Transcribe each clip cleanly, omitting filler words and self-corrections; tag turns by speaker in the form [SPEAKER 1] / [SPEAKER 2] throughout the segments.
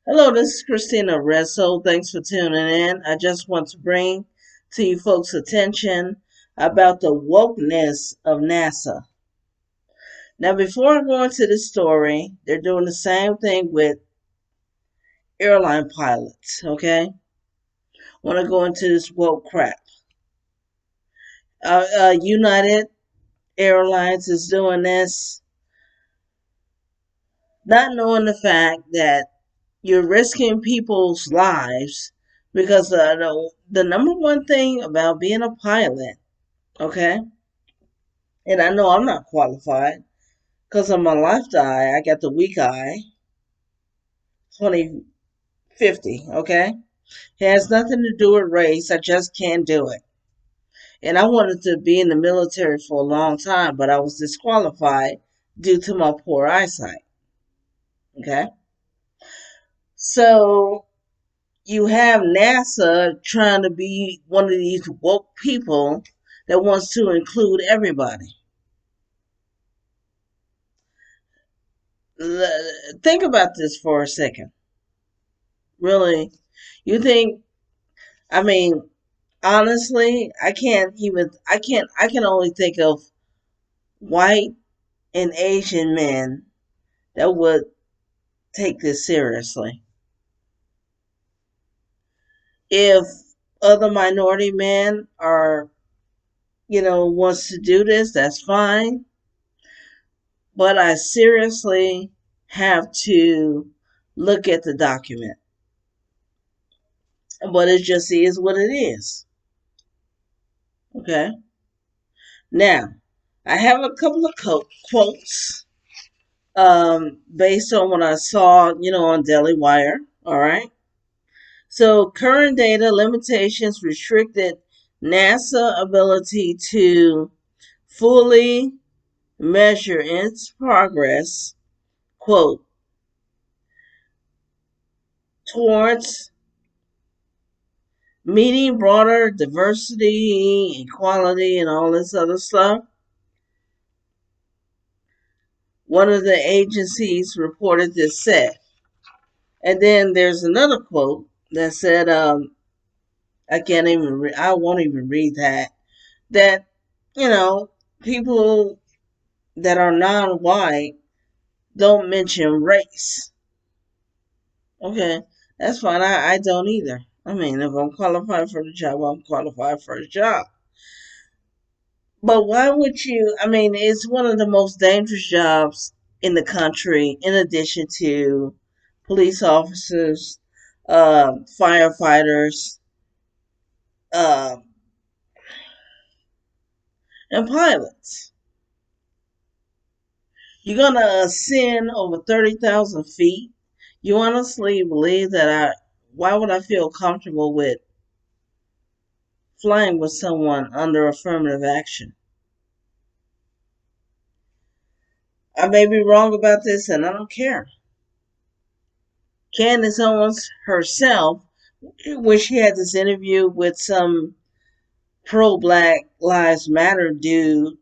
[SPEAKER 1] Hello, this is Christina Resso. Thanks for tuning in. I just want to bring to you folks' attention about the wokeness of NASA. Now, before I go into this story, they're doing the same thing with airline pilots, okay? Want to go into this woke crap. United Airlines is doing this, not knowing the fact that you're risking people's lives because the number one thing about being a pilot, okay? And I know I'm not qualified because of my left eye. I got the weak eye, 2050, okay? It has nothing to do with race. I just can't do it. And I wanted to be in the military for a long time, but I was disqualified due to my poor eyesight, okay? So you have NASA trying to be one of these woke people that wants to include everybody. Think about this for a second. Really, you think, I mean, honestly, I can only think of white and Asian men that would take this seriously. If other minority men wants to do this, that's fine. But I seriously have to look at the document. But it just is what it is. Okay. Now, I have a couple of quotes based on what I saw, on Daily Wire. All right. So, current data limitations restricted NASA ability to fully measure its progress, quote, towards meeting broader diversity, equality, and all this other stuff. One of the agencies reported this said. And then there's another quote that said, I won't even read that. That, you know, people that are non white don't mention race. Okay, that's fine. I don't either. I mean, if I'm qualified for the job, I'm qualified for the job. But why would you? I mean, it's one of the most dangerous jobs in the country, in addition to police officers, firefighters, uh, and pilots. You're gonna ascend over 30,000 feet. You honestly believe that why would I feel comfortable with flying with someone under affirmative action? I may be wrong about this and I don't care. Candace Owens herself, when she had this interview with some pro Black Lives Matter dude,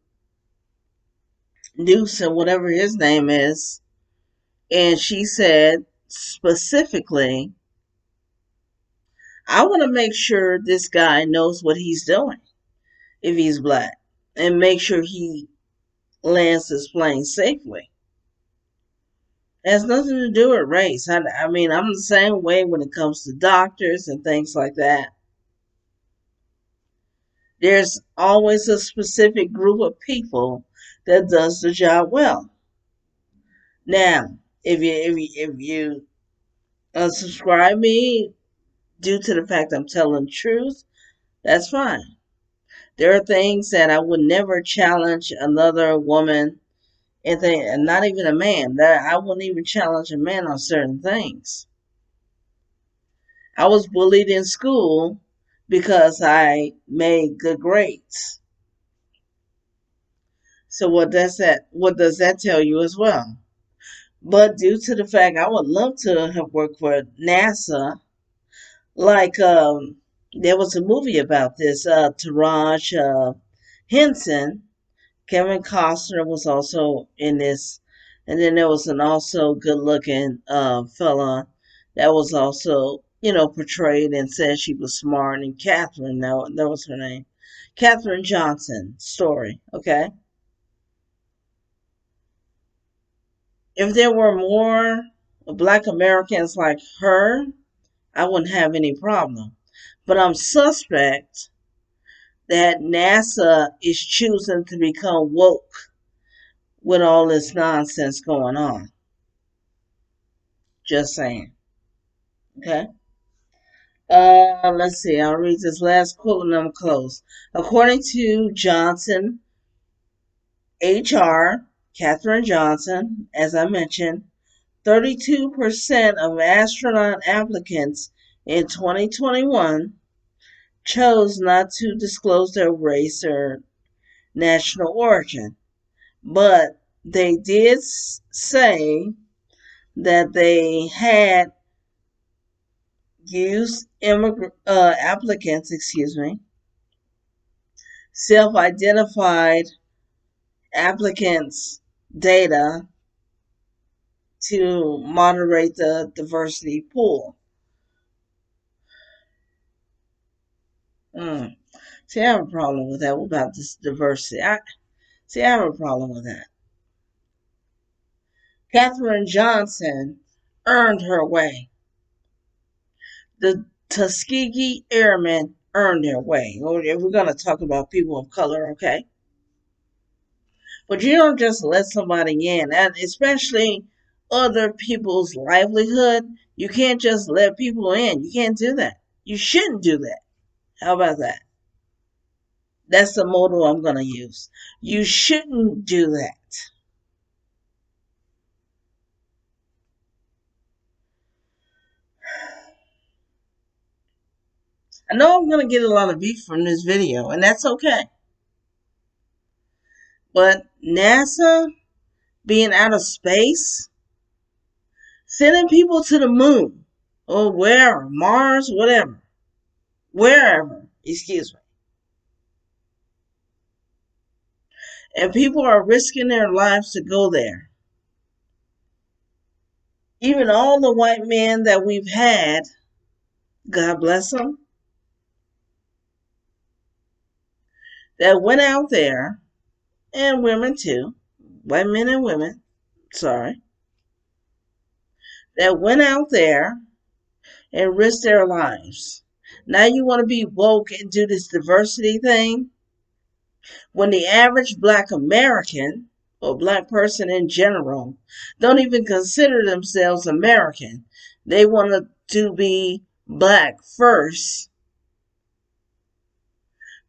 [SPEAKER 1] Newsom, whatever his name is, and she said specifically, I want to make sure this guy knows what he's doing if he's black and make sure he lands his plane safely. It has nothing to do with race. I mean, I'm the same way when it comes to doctors and things like that. There's always a specific group of people that does the job well. Now, if you unsubscribe me due to the fact I'm telling the truth, that's fine. There are things that I would never challenge another woman and not even a man. That I wouldn't even challenge a man on certain things. I was bullied in school because I made good grades. So what does that tell you as well? But due to the fact I would love to have worked for NASA, like there was a movie about this, Taraj Henson, Kevin Costner was also in this, and then there was an also good looking fella that was also, portrayed and said she was smart. And Katherine, that was her name. Katherine Johnson story, okay? If there were more Black Americans like her, I wouldn't have any problem. But I'm suspect that NASA is choosing to become woke with all this nonsense going on. Just saying. Okay? Let's see. I'll read this last quote and I'm close. According to Johnson HR, Katherine Johnson, as I mentioned, 32% of astronaut applicants in 2021 chose not to disclose their race or national origin, but they did say that they had used applicants, self-identified applicants' data to moderate the diversity pool. See, I have a problem with that. What about this diversity? I have a problem with that. Katherine Johnson earned her way. The Tuskegee Airmen earned their way. If we're going to talk about people of color, okay? But you don't just let somebody in, and especially other people's livelihood. You can't just let people in. You can't do that. You shouldn't do that. How about that? That's the motto I'm going to use. You shouldn't do that. I know I'm going to get a lot of beef from this video, and that's okay. But NASA being out of space, sending people to the moon, or wherever, Mars, whatever, wherever, excuse me. And people are risking their lives to go there. Even all the white men that we've had, God bless them, that went out there, and women too, white men and women, sorry, that went out there and risked their lives. Now you want to be woke and do this diversity thing? When the average Black American, or Black person in general, don't even consider themselves American. They want to be Black first.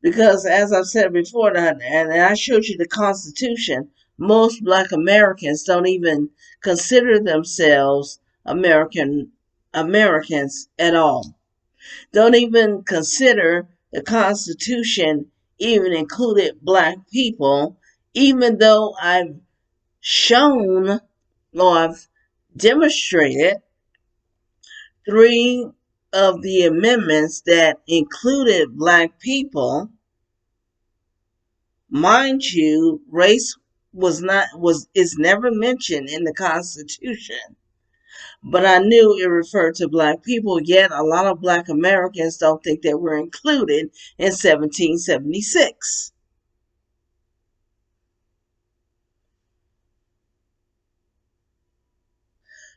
[SPEAKER 1] Because as I've said before, and I showed you the Constitution, most Black Americans don't even consider themselves Americans at all. Don't even consider the Constitution even included Black people, even though I've shown or I've demonstrated 3 of the amendments that included Black people. Mind you, race is never mentioned in the Constitution. But I knew it referred to Black people, yet a lot of Black Americans don't think they were included in 1776.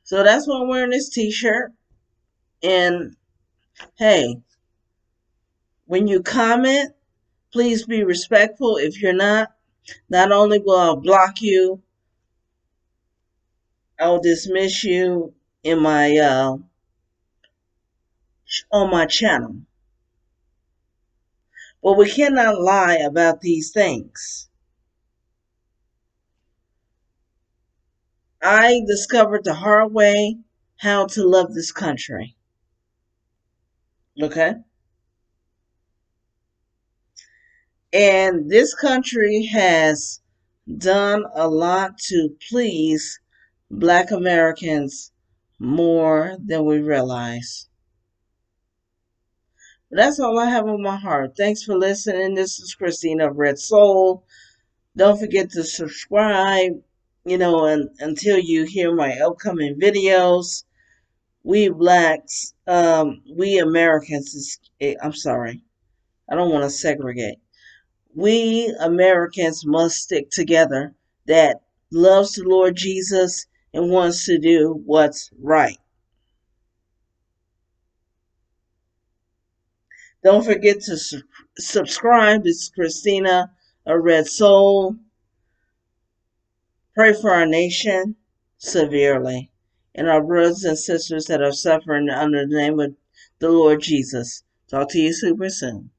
[SPEAKER 1] So that's why I'm wearing this t-shirt. And hey, when you comment, please be respectful. If you're not only will I block you, I will dismiss you in my on my channel. But we cannot lie about these things. I discovered the hard way how to love this country. Okay? And this country has done a lot to please Black Americans more than we realize. But that's all I have on my heart. Thanks for listening. This is Christina of Red Soul. Don't forget to subscribe, and until you hear my upcoming videos. we blacks, we Americans, I'm sorry, I don't want to segregate. We Americans must stick together that loves the Lord Jesus and wants to do what's right. Don't forget to subscribe. This is Christina, a Red Soul. Pray for our nation severely and our brothers and sisters that are suffering under the name of the Lord Jesus. Talk to you super soon.